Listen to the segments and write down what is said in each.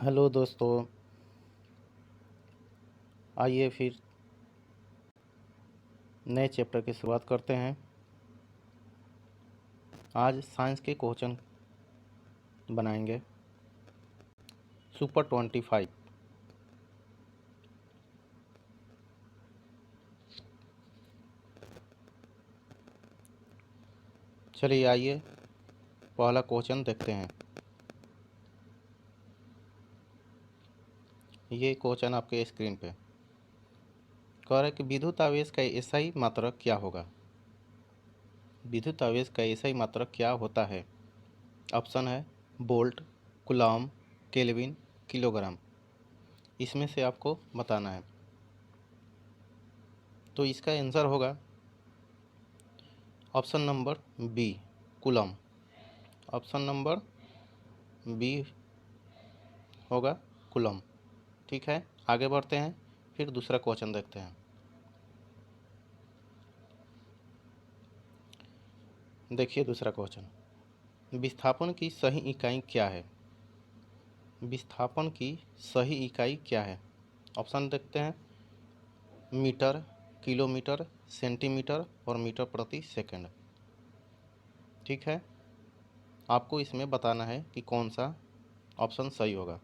Hello दोस्तों, आइए फिर नए चैप्टर की शुरुआत करते हैं। आज साइंस के क्वेश्चन बनाएंगे। सुपर 25। चलिए आइए पहला क्वेश्चन देखते हैं। ये क्वेश्चन आपके स्क्रीन पे कह रहा है कि विद्युत आवेश का एसआई मात्रक क्या होगा। विद्युत आवेश का एसआई मात्रक क्या होता है। ऑप्शन है वोल्ट, कूलॉम, केल्विन, किलोग्राम। इसमें से आपको बताना है। तो इसका आंसर होगा option number B, coulomb. Option number B होगा कूलॉम। ठीक है, आगे बढ़ते हैं। फिर दूसरा क्वेश्चन देखते हैं। देखिए दूसरा क्वेश्चन, विस्थापन की सही इकाई क्या है। विस्थापन की सही इकाई क्या है। ऑप्शन देखते हैं मीटर, किलोमीटर, सेंटीमीटर और मीटर प्रति सेकंड। ठीक है, आपको इसमें बताना है कि कौन सा ऑप्शन सही होगा।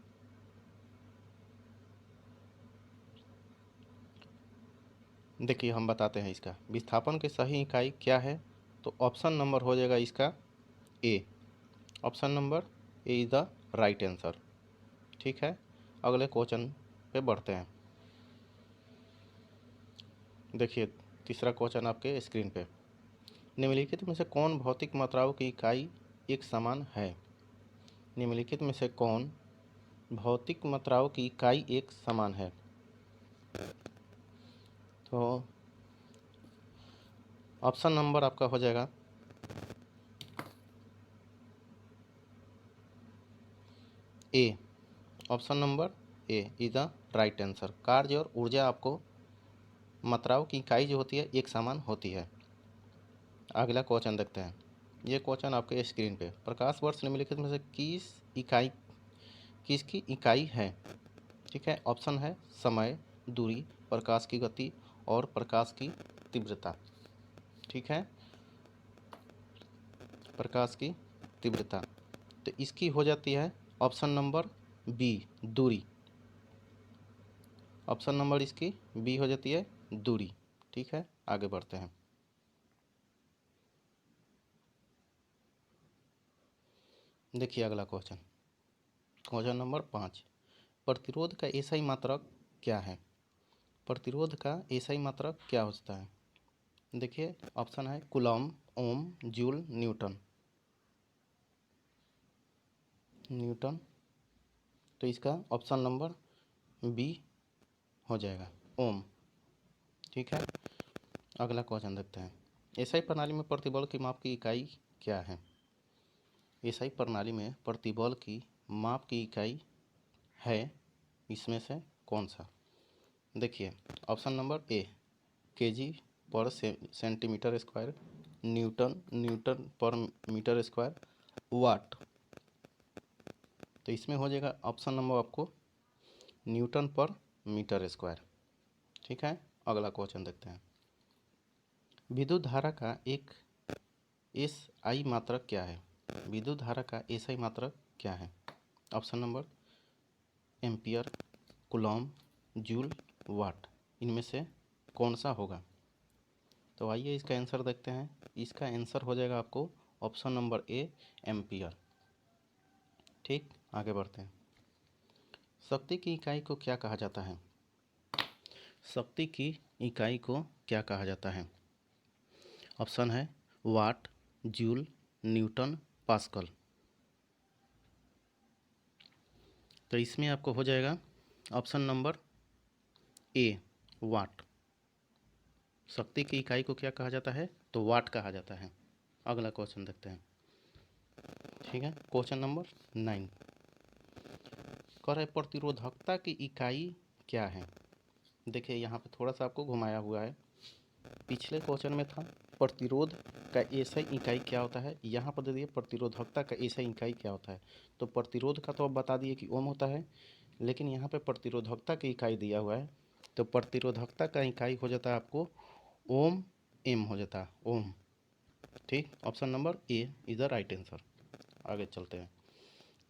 देखिए हम बताते हैं इसका विस्थापन की सही इकाई क्या है। तो ऑप्शन नंबर हो जाएगा इसका A. Option number A is the right answer. ठीक है, अगले क्वेश्चन पे बढ़ते हैं। देखिए तीसरा क्वेश्चन आपके स्क्रीन पे, निम्नलिखित में से कौन भौतिक मात्राओं की इकाई एक समान है। निम्नलिखित में से कौन भौतिक मात्राओं की इकाई एक समान है। तो ऑप्शन नंबर आपका हो जाएगा A. Option number A is the right answer. कार्य और ऊर्जा आपको मात्राओं की इकाई जो होती है एक समान होती है। अगला क्वेश्चन देखते हैं। ये क्वेश्चन आपके स्क्रीन पे, प्रकाश वर्ष निम्नलिखित में से किसकी इकाई है। ठीक है, ऑप्शन है समय, दूरी, प्रकाश की गति और प्रकाश की तीव्रता। ठीक है, प्रकाश की तीव्रता। तो इसकी हो जाती है ऑप्शन नंबर बी, दूरी। ऑप्शन नंबर इसकी बी हो जाती है दूरी। ठीक है, आगे बढ़ते हैं। देखिए अगला क्वेश्चन, क्वेश्चन नंबर 5, प्रतिरोध का एसआई मात्रक क्या है। प्रतिरोध का एसआई मात्रक क्या होता है। देखिए ऑप्शन है कूलॉम, ओम, जूल, न्यूटन। न्यूटन, तो इसका ऑप्शन नंबर बी हो जाएगा ओम। ठीक है, अगला क्वेश्चन देखते हैं। एसआई प्रणाली में प्रतिबल की माप की इकाई क्या है। एसआई प्रणाली में प्रतिबल की माप की इकाई है इसमें से कौन सा। देखिए ऑप्शन नंबर ए केजी पर सेंटीमीटर स्क्वायर, न्यूटन, न्यूटन पर मीटर स्क्वायर, वाट। तो इसमें हो जाएगा ऑप्शन नंबर आपको न्यूटन पर मीटर स्क्वायर। ठीक है, अगला क्वेश्चन देखते हैं। विद्युत धारा का एक एस आई मात्रक क्या है। विद्युत धारा का एस आई मात्रक क्या है। Option number ampere, coulomb, joule, watt. इनमें से कौन सा होगा। तो आइए इसका आंसर देखते हैं। इसका आंसर हो जाएगा आपको ऑप्शन नंबर ए, एम्पियर। ठीक, आगे बढ़ते हैं। शक्ति की इकाई को क्या कहा जाता है। शक्ति की इकाई को क्या कहा जाता है। ऑप्शन है वाट, जूल, न्यूटन, पास्कल। तो इसमें आपको हो जाएगा ऑप्शन नंबर ए, वाट। शक्ति की इकाई को क्या कहा जाता है, तो वाट कहा जाता है। अगला क्वेश्चन देखते हैं। ठीक है, क्वेश्चन नंबर 9, कह रहे प्रतिरोधकता की इकाई क्या है। देखिए यहाँ पे थोड़ा सा आपको घुमाया हुआ है। पिछले क्वेश्चन में था प्रतिरोध का एसआई इकाई क्या होता है, यहाँ पर दे दिए प्रतिरोधकता का एसआई इकाई क्या होता है। तो प्रतिरोध का तो अब बता दिए कि ओम होता है, लेकिन यहाँ पे प्रतिरोधकता की इकाई दिया हुआ है, तो प्रतिरोधकता का इकाई हो जाता है आपको ओम एम हो जाता है ओम। ठीक, option number A is the right answer. आगे चलते हैं।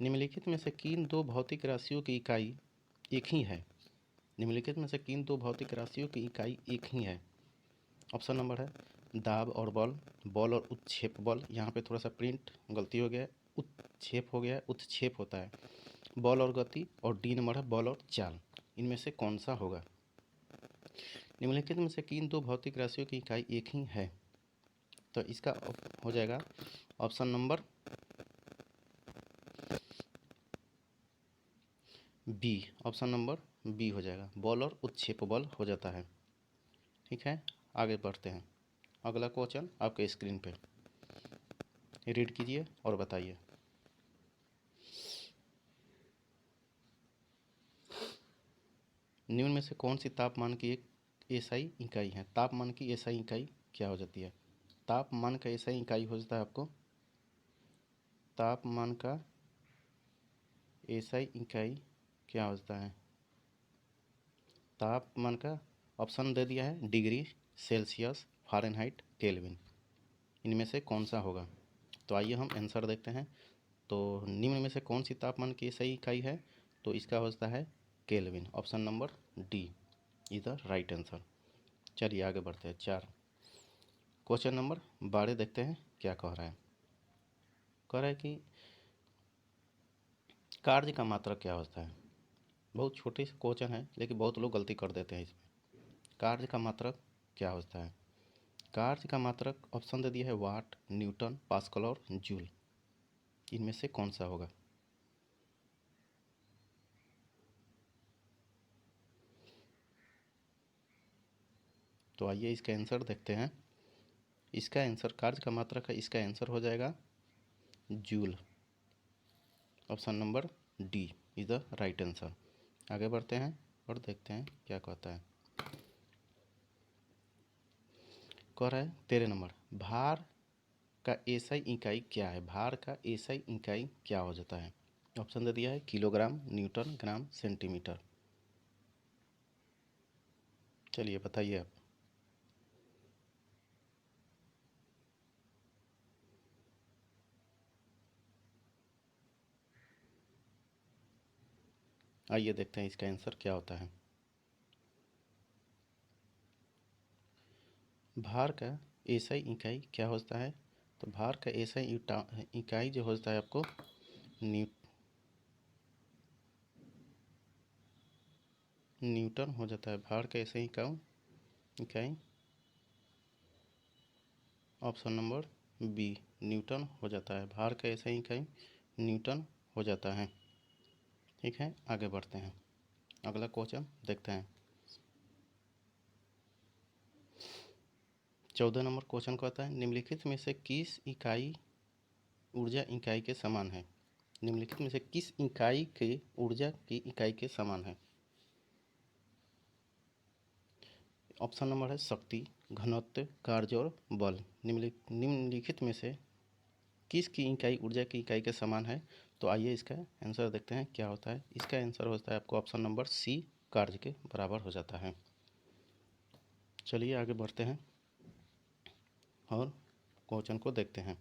निम्नलिखित में से किन दो भौतिक राशियों की इकाई एक ही है। निम्नलिखित में से किन दो भौतिक राशियों की इकाई एक ही है। ऑप्शन नंबर है दाब और बल, बल और उत्क्षेप बल। यहाँ पे थोड़ा सा प्रिंट गलती हो गया है, उत्क्षेप हो गया है, उत्क्षेप होता है। बल और गति, और डी नंबर है बल और चाल। इनमें से कौन सा होगा। निम्नलिखित में से किन दो भौतिक राशियों की इकाई एक ही है। तो इसका हो जाएगा option number B. Option number B हो जाएगा, बल और उत्क्षेप बल हो जाता है। ठीक है, आगे बढ़ते हैं। अगला क्वेश्चन आपके स्क्रीन पे रीड कीजिए और बताइए। निम्न में से कौन सी तापमान की एक एसआई इकाई है। तापमान की एसआई इकाई क्या हो जाती है। तापमान का एसआई इकाई हो जाता है आपको, तापमान का एसआई इकाई क्या होता है। तापमान का ऑप्शन दे दिया है डिग्री सेल्सियस, फ़ारेनहाइट, केल्विन। इनमें से कौन सा होगा। तो आइए हम आंसर देखते हैं। तो निम्न में से कौन सी तापमान की सही इकाई है, तो इसका होता है kelvin. Option number D is the right answer. चलिए आगे बढ़ते हैं। 4 क्वेश्चन नंबर 12 देखते हैं क्या कह रहा है। कह रहा है कि कार्य का मात्रक क्या होता है। बहुत छोटे से क्वेश्चन है, लेकिन बहुत लोग गलती कर देते हैं इसमें। कार्य का मात्रक क्या होता है। कार्य का मात्रक ऑप्शन दे दिया है वाट, न्यूटन, पास्कल और जूल। इनमें से कौन सा होगा। तो आइए इसका आंसर देखते हैं। इसका आंसर कार्य का मात्रक है, इसका आंसर हो जाएगा joule. Option number D is the right answer. आगे बढ़ते हैं और देखते हैं क्या कहता है। कह रहा है 13 नंबर, भार का एसआई इकाई क्या है। भार का एसआई इकाई क्या हो जाता है। ऑप्शन दे दिया है किलोग्राम, न्यूटन, ग्राम, सेंटीमीटर। चलिए बताइए आप। आइए देखते हैं इसका आंसर क्या होता है। भार का एसआई इकाई क्या होता है। तो भार का एसआई इकाई जो होता है आपको न्यूटन हो जाता है। भार का एसआई इकाई ऑप्शन नंबर बी न्यूटन हो जाता है। भार का एसआई इकाई न्यूटन हो जाता है। ठीक है, आगे बढ़ते हैं। अगला क्वेश्चन देखते हैं। 14 नंबर क्वेश्चन कहता है निम्नलिखित में से किस इकाई ऊर्जा इकाई के समान है। निम्नलिखित में से किस इकाई के ऊर्जा की इकाई के समान है। ऑप्शन नंबर है शक्ति, घनत्व, कार्य और बल। निम्नलिखित में से किस की इकाई ऊर्जा की इकाई के समान है। तो आइए इसका आंसर देखते हैं क्या होता है। इसका आंसर होता है आपको ऑप्शन नंबर सी कार्य के बराबर हो जाता है। चलिए आगे बढ़ते हैं और क्वेश्चन को देखते हैं।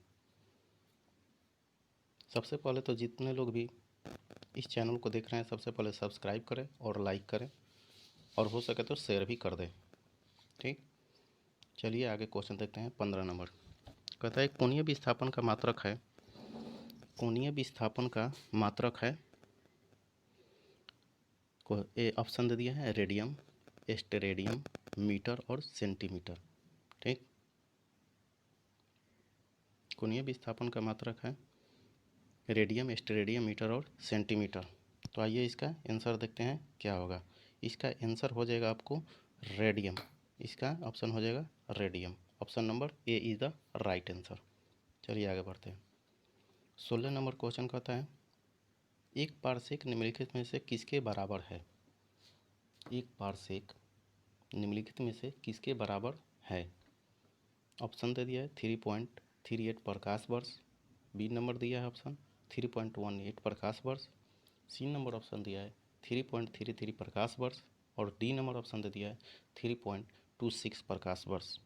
सबसे पहले तो जितने लोग भी इस चैनल को देख रहे हैं, सबसे पहले सब्सक्राइब करें और लाइक करें, और हो सके तो शेयर भी कर दें। ठीक, चलिए आगे क्वेश्चन देखते हैं। 15 नंबर कहता है कोणीय विस्थापन का मात्रक है। कोणीय विस्थापन का मात्रक है, ऑप्शन दे दिया है रेडियम, स्टेरेडियम, मीटर और सेंटीमीटर। ठीक, कोणीय विस्थापन का मात्रक है रेडियम, स्टेरेडियम, मीटर और सेंटीमीटर। तो आइए इसका आंसर देखते हैं क्या होगा। इसका आंसर हो जाएगा आपको रेडियम। इसका ऑप्शन हो जाएगा radium. Option number A is the right answer. चलिए आगे बढ़ते हैं। 16 नंबर क्वेश्चन कहता है एक पारसेक निम्नलिखित में से किसके बराबर है। एक पारसेक निम्नलिखित में से किसके बराबर है? ऑप्शन दे दिया है 3.38 प्रकाश वर्ष, बी नंबर दिया है ऑप्शन 3.18 प्रकाश वर्ष, सी नंबर ऑप्शन दिया है 3.33 प्रकाश वर्ष और डी नंबर ऑप्शन दे दिया है 3.26 प्रकाश वर्ष।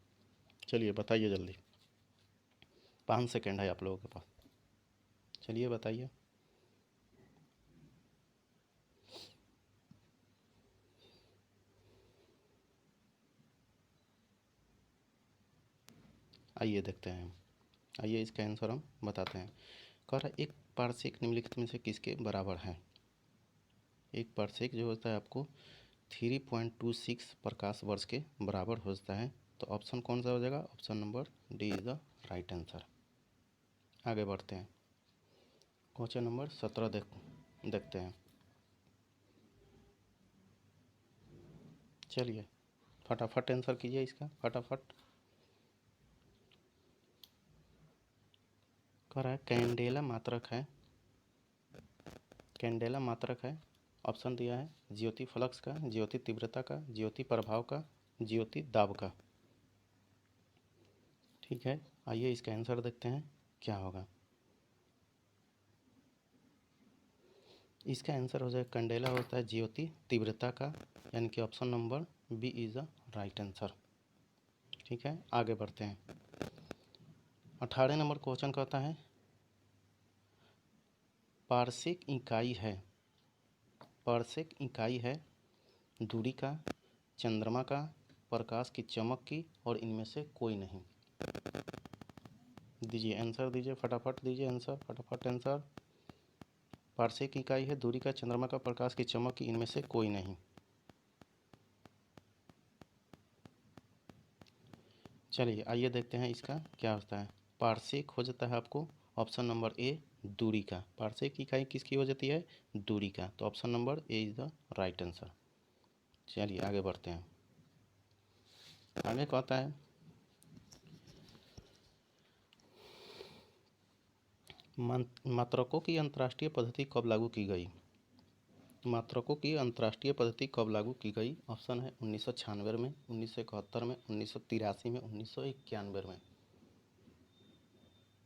चलिए बताइए जल्दी, 5 सेकेंड है आप लोगों के पास, चलिए बताइए। आइए देखते हैं, आइए इसका आंसर हम बताते हैं। कह रहा है एक पारसेक निम्नलिखित में से किसके बराबर है? एक पारसेक जो होता है आपको 3.26 प्रकाश वर्ष के बराबर होता है। तो ऑप्शन कौन सा हो जाएगा? Option number D is the right answer. आगे बढ़ते हैं, क्वेश्चन नंबर 17 देखते हैं। चलिए फटाफट आंसर कीजिए इसका, फटाफट। कह रहा है कैंडेला मात्रक है, कैंडेला मात्रक है। ऑप्शन दिया है ज्योति फ्लक्स का, ज्योति तीव्रता का, ज्योति प्रभाव का, ज्योति दाब का। ठीक है, आइए इसका आंसर देखते हैं क्या होगा। इसका आंसर हो जाएगा कैंडेला होता है ज्योति तीव्रता का, यानी कि option number B is the right answer. ठीक है, आगे बढ़ते हैं। 18 नंबर क्वेश्चन कहता है पारसेक इकाई है, पारसेक इकाई है दूरी का, चंद्रमा का, प्रकाश की चमक की और इनमें से कोई नहीं। दीजिए आंसर, दीजिए फटाफट, दीजिए आंसर, फटाफट आंसर। पारसेक इकाई है दूरी का, चंद्रमा का, प्रकाश की चमक की, इनमें से कोई नहीं। चलिए आइए देखते हैं इसका क्या होता है। पारसेक हो जाता है आपको ऑप्शन नंबर ए दूरी का। पारसेक इकाई किसकी हो जाती है? दूरी का। तो option number A is the right answer. चलिए आगे बढ़ते हैं। आगे कहता है मात्रकों की अंतर्राष्ट्रीय पद्धति कब लागू की गई? मात्रकों की अंतर्राष्ट्रीय पद्धति कब लागू की गई? ऑप्शन है 1996 में, 1971 में, 1983 में, 1991 में।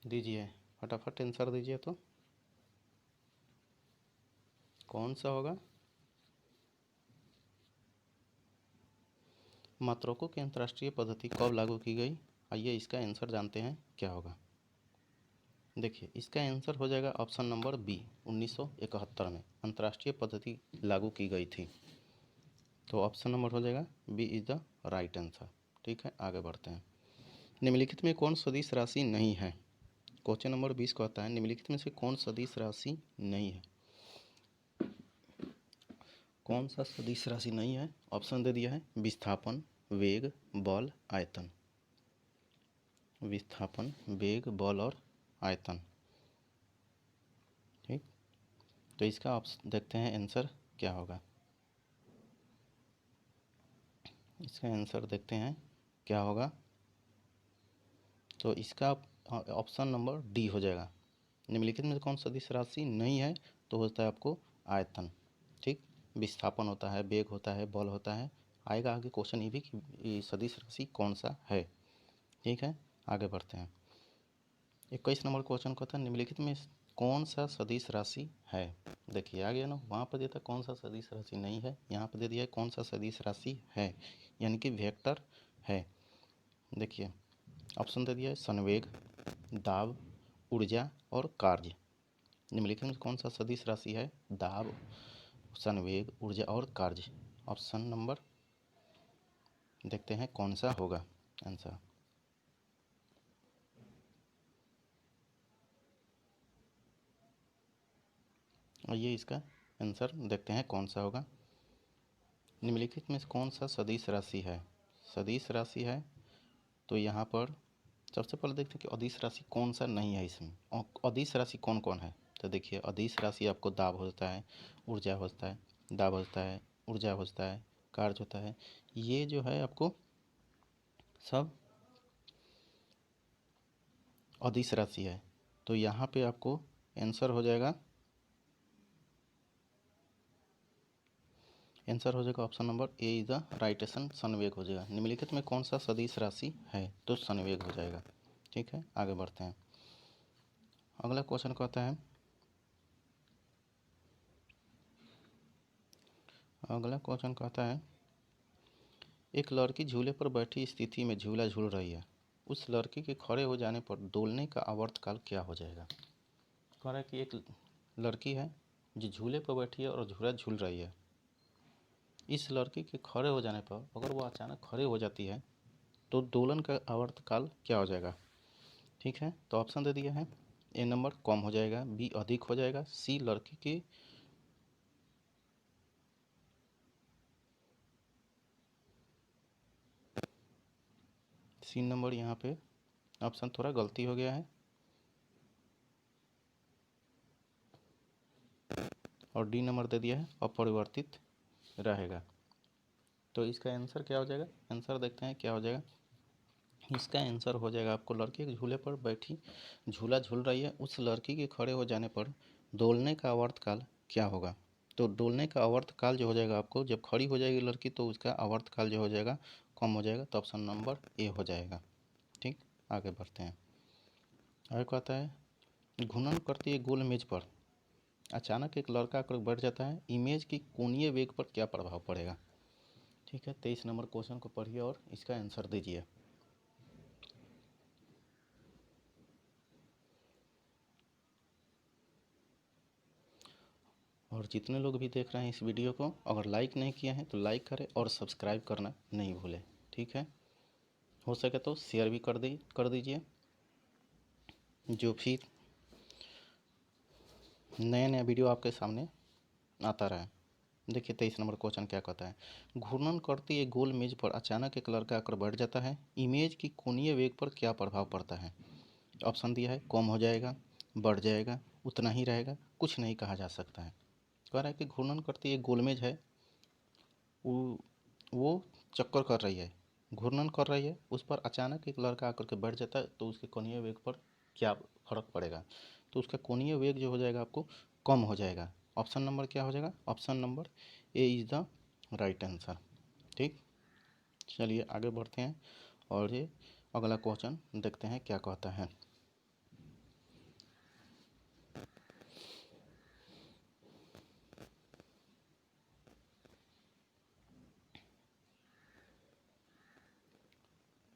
दीजिए फटाफट आंसर दीजिए, तो कौन सा होगा? मात्रकों की अंतर्राष्ट्रीय पद्धति कब लागू की गई? आइए इसका आंसर जानते हैं क्या होगा। देखिए इसका आंसर हो जाएगा ऑप्शन नंबर बी 1971 में अंतर्राष्ट्रीय पद्धति लागू की गई थी। तो ऑप्शन नंबर हो जाएगा B is the right answer. ठीक है, आगे बढ़ते हैं। निम्नलिखित में कौन सदिश राशि नहीं है? क्वेश्चन नंबर 20 कहता है निम्नलिखित में से कौन सदिश राशि नहीं है? कौन सा सदिश राशि नहीं है? ऑप्शन दे दिया है विस्थापन, वेग, बल, आयतन। विस्थापन, वेग, बल और आयतन। ठीक, तो इसका ऑप्शन देखते हैं आंसर क्या होगा। इसका आंसर देखते हैं क्या होगा। तो इसका ऑप्शन नंबर डी हो जाएगा। निम्नलिखित में कौन सदिश राशि नहीं है? तो होता है आपको आयतन। ठीक, विस्थापन होता है, वेग होता है, बल होता है। आएगा आगे क्वेश्चन ये भी कि सदिश राशि कौन सा है। ठीक है, आगे बढ़ते हैं। 21 नंबर क्वेश्चन कहता है निम्नलिखित में कौन सा सदिश राशि है? देखिए आ गया ना, वहाँ पर देता कौन सा सदिश राशि नहीं है, यहाँ पर दे दिया है कौन सा सदिश राशि है, यानी कि वेक्टर है। देखिए ऑप्शन दे दिया है संवेग, दाब, ऊर्जा और कार्य। निम्नलिखित में कौन सा सदिश राशि है? दाब, संवेग, ऊर्जा और कार्य। ऑप्शन नंबर देखते हैं कौन सा होगा आंसर। आइए इसका आंसर देखते हैं कौन सा होगा। निम्नलिखित में कौन सा सदिश राशि है? सदिश राशि है तो यहाँ पर सबसे पहले देखते हैं कि अदिश राशि कौन सा नहीं है इसमें। अदिश राशि कौन कौन है? तो देखिए अदिश राशि आपको दाब होता है, ऊर्जा होता है, दाब होता है, ऊर्जा होता है, कार्य होता है। ये जो है आपको सब अदिश राशि है। तो यहाँ पे आपको आंसर हो जाएगा, आंसर हो जाएगा option number A is the right answer, संवेग हो जाएगा। निम्नलिखित में कौन सा सदिश राशि है, तो संवेग हो जाएगा। ठीक है, आगे बढ़ते हैं। अगला क्वेश्चन कहता है, एक लड़की झूले पर बैठी स्थिति में झूला झूल रही है। उस लड़की के खड़े हो जाने पर डोलने का आवर्तकाल क्या हो जाएगा। कह रहा है कि एक लड़की है जो झूले पर बैठी है और झूला झूल रही है। इस लड़की के खड़े हो जाने पर अगर वो अचानक खड़े हो जाती है तो दोलन का आवर्तकाल क्या हो जाएगा। ठीक है, तो ऑप्शन दे दिया है। ए नंबर कम हो जाएगा, बी अधिक हो जाएगा, सी लड़की की सी नंबर यहाँ पे ऑप्शन थोड़ा गलती हो गया है और डी नंबर दे दिया है अपरिवर्तित रहेगा। तो इसका आंसर क्या हो जाएगा, आंसर देखते हैं क्या हो जाएगा। इसका आंसर हो जाएगा आपको, लड़की के झूले पर बैठी झूला झूल रही है, उस लड़की के खड़े हो जाने पर डोलने का आवर्तकाल क्या होगा। तो डोलने का आवर्तकाल जो हो जाएगा आपको, जब खड़ी हो जाएगी लड़की तो उसका आवर्तकाल जो हो जाएगा कम हो जाएगा। तो ऑप्शन नंबर ए हो जाएगा। ठीक, आगे बढ़ते हैं। आगे कहता है, घूर्णन करती है गोल मेज पर अचानक एक लड़का आकर बैठ जाता है, इमेज की कोणीय वेग पर क्या प्रभाव पड़ेगा। ठीक है, 23 नंबर क्वेश्चन को पढ़िए और इसका आंसर दीजिए। और जितने लोग भी देख रहे हैं इस वीडियो को, अगर लाइक नहीं किया है तो लाइक करें और सब्सक्राइब करना नहीं भूलें। ठीक है, हो सके तो शेयर भी कर दीजिए। जो फिर नया नया वीडियो आपके सामने आता रहे। देखिए 23 नंबर क्वेश्चन क्या कहता है, घूर्णन करती एक गोल मेज पर अचानक एक लड़का आकर बैठ जाता है, इमेज की कोणीय वेग पर क्या प्रभाव पड़ता है। ऑप्शन दिया है, कम हो जाएगा, बढ़ जाएगा, उतना ही रहेगा, कुछ नहीं कहा जा सकता है। कह रहा है कि घूर्णन करती एक गोलमेज है, वो चक्कर कर रही है, घूर्णन कर रही है, उस पर अचानक एक लड़का आकर के बैठ जाता है तो उसके कोणीय वेग पर क्या फर्क पड़ेगा। तो उसका कोणीय वेग जो हो जाएगा आपको कम हो जाएगा। ऑप्शन नंबर क्या हो जाएगा, option number A is the right answer. ठीक, चलिए आगे बढ़ते हैं और ये अगला क्वेश्चन देखते हैं क्या कहता है।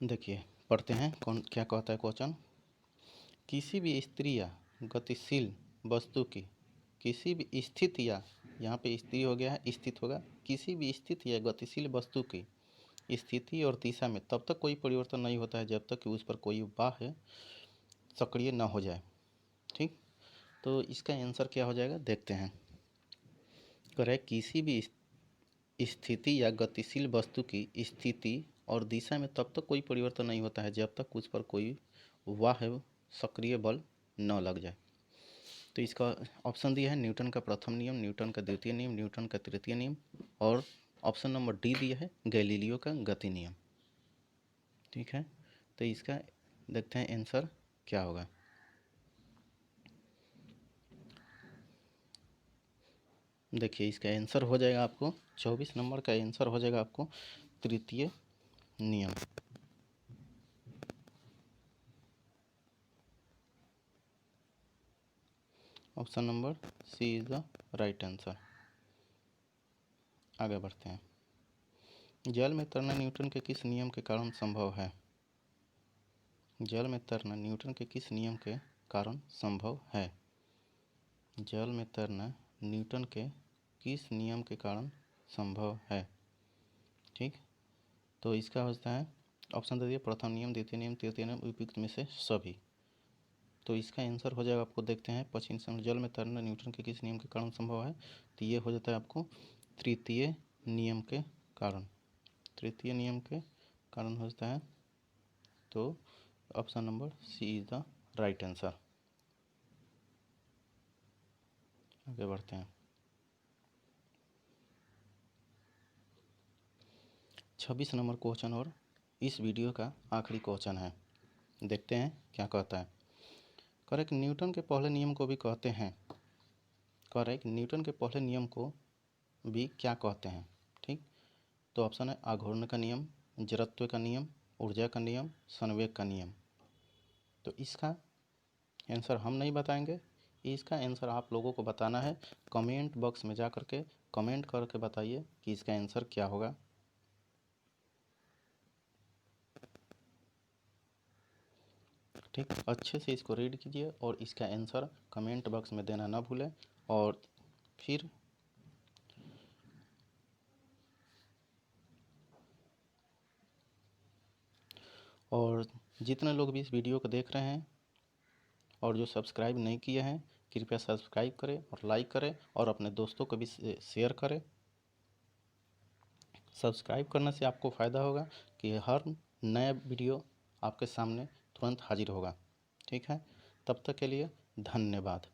देखिए पढ़ते हैं कौन क्या कहता है क्वेश्चन। किसी भी स्थिर या गतिशील वस्तु की किसी भी स्थित या, यहाँ पे स्थिर हो गया है स्थित होगा, किसी भी स्थित या गतिशील वस्तु की स्थिति और दिशा में तब तक कोई परिवर्तन नहीं होता है जब तक कि उस पर कोई बाह्य सक्रिय न हो जाए। ठीक, तो इसका आंसर क्या हो जाएगा देखते हैं। करेक्ट, किसी भी स्थिति या गतिशील वस्तु की स्थिति और दिशा में तब तक कोई परिवर्तन नहीं होता है जब तक उस पर कोई बाह्य सक्रिय बल न लग जाए। तो इसका ऑप्शन दिया है, न्यूटन का प्रथम नियम, न्यूटन का द्वितीय नियम, न्यूटन का तृतीय नियम, और ऑप्शन नंबर डी दिया है गैलीलियो का गति नियम। ठीक है, तो इसका देखते हैं आंसर क्या होगा। देखिए इसका आंसर हो जाएगा आपको 24 नंबर का आंसर हो जाएगा आपको तृतीय नियम। Option number C is the right answer. आगे बढ़ते हैं। जल में तैरना न्यूटन के किस नियम के कारण संभव है। जल में तैरना न्यूटन के किस नियम के कारण संभव है। जल में तैरना न्यूटन के किस नियम के कारण संभव है। ठीक, तो इसका होता है ऑप्शन दे दिए, प्रथम नियम, द्वितीय नियम, तृतीय नियम, उपयुक्त में से सभी। तो इसका आंसर हो जाएगा आपको देखते हैं 25 नंबर, जल में तैरना न्यूटन के किस नियम के कारण संभव है। तो ये हो जाता है आपको तृतीय नियम के कारण, तृतीय नियम के कारण हो जाता है। तो option number C is the right answer. आगे बढ़ते हैं। 26 नंबर क्वेश्चन और इस वीडियो का आखिरी क्वेश्चन है, देखते हैं क्या कहता है। करेक्ट, न्यूटन के पहले नियम को भी कहते हैं, करेक्ट न्यूटन के पहले नियम को भी क्या कहते हैं। तो ऑप्शन है आघूर्ण का नियम, जड़त्व का नियम, ऊर्जा का नियम, संवेग का नियम। तो इसका आंसर हम नहीं बताएंगे, इसका आंसर आप लोगों को बताना है। कमेंट बॉक्स में जा करके कमेंट करके बताइए कि इसका आंसर क्या होगा। ठीक, अच्छे से इसको रीड कीजिए और इसका आंसर कमेंट बॉक्स में देना ना भूलें। और फिर और जितने लोग भी इस वीडियो को देख रहे हैं और जो सब्सक्राइब नहीं किए हैं, कृपया सब्सक्राइब करें और लाइक करें और अपने दोस्तों को भी शेयर करें। सब्सक्राइब करने से आपको फ़ायदा होगा कि हर नया वीडियो आपके सामने तुरंत हाजिर होगा। ठीक है, तब तक के लिए धन्यवाद।